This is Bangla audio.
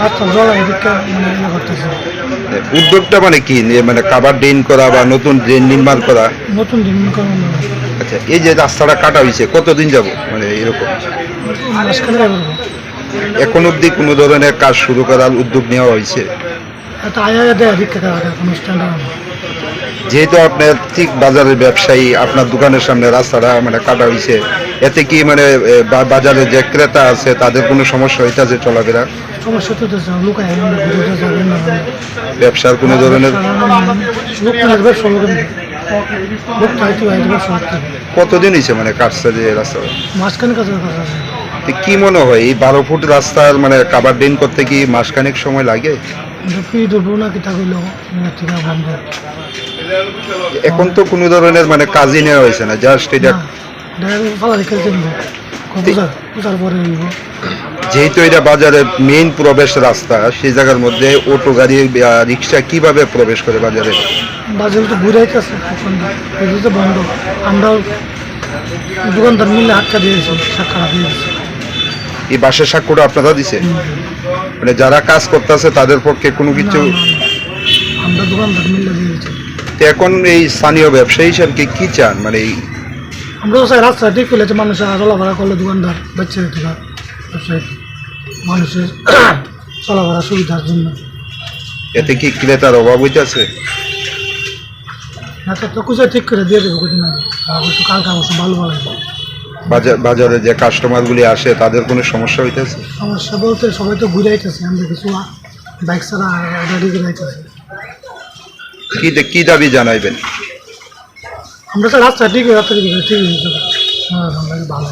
আচ্ছা জল এদিকে মানে ইয়ে করতেছে। উদ্যোগটা মানে কি মানে কাভার ড্রেন করা বা নতুন ড্রেন নির্মাণ করা? নতুন দিন করানো আচ্ছা, এই যে রাস্তাটা কাটা হয়েছে কতদিন যাব মানে এরকম? মাঝখানে করবো। এখন অবধি কোনো ধরনের কাজ শুরু করার উদ্যোগ নেওয়া হয়েছে? একটা আয়া দেয় এদিক থেকে আগে কোনো স্ট্যান্ডার্ড। যেহেতু আপনার ঠিক বাজারের ব্যবসায়ী, আপনার দোকানের সামনে রাস্তাটা মানে কাটা হয়েছে, এতে কি মানে বাজারে যে ক্রেতা আছে তাদের কোনো সমস্যা হইতেছে চলাফেরা? সমস্যা তো লুকায় ঘুরে যাবেন না ব্যবসার কোনো ধরনের? লোক লাগবে ষোলো লোক চাইতে ব্যবসা করতে হবে। কতদিন হয়েছে মানে কাটছে যে রাস্তা? মাঝখানে কাছে কাছে আছে। তো কি মনে হয় এই 12 ফুট রাস্তার মানে কাভার ড্রেন করতে কি মাসখানেক সময় লাগে? দেবো না কি তা করলো বন্ধ। এখন তো কোনো ধরনের মানে কাজই নেওয়া হয়েছে না, জাস্ট এটা। ফালা রেখে পূজার পরে যেহেতু এটা বাজারের মেইন প্রবেশ রাস্তা, সেই জায়গার মধ্যে অটো গাড়ি রিক্সা কিভাবে প্রবেশ করে বাজারে? বাজারে তো ঘুরাইতেছে তো বন্ধ। আমরাও দোকানদার মিলে হাতটা দিয়েছি, সাক্ষা দিয়েছি। এই বাসের সাক্ষ্যটা আপনারা দিছে? মানে যারা কাজ করতেছে তাদের পক্ষে কোনো কিছু? আমরা দোকানদার মিলে দিয়েছি। তো এখন এই স্থানীয় ব্যবসায়ী হিসাবে কি চান মানে এই? আমরা তো চাই রাস্তা ঠিক করলে মানুষ চলাফেরা করলে দোকানদার বাচ্চা ব্যবসায়ী মানুষের চলাফেরা সুবিধার জন্য। এতে কি ক্রেতার অভাব হইতেছে? না তো কুচা ঠিক করে দিয়ে দেবো কদিন আগে, অবশ্য কালকে অবশ্য ভালো লাগবে। বাজারে যে কাস্টমারগুলি আসে তাদের কোনো সমস্যা হইতেছে? সমস্যা বলতে সবাই তো ঘুরে আইতেছে, আমরা কিছু বাইক ছাড়া গাড়ি ঘুরে আইতেছে। কি দাবি জানাইবেন? আমরা তো রাস্তা ঠিক রাস্তা ঠিক হয়ে যাবে। ভালো।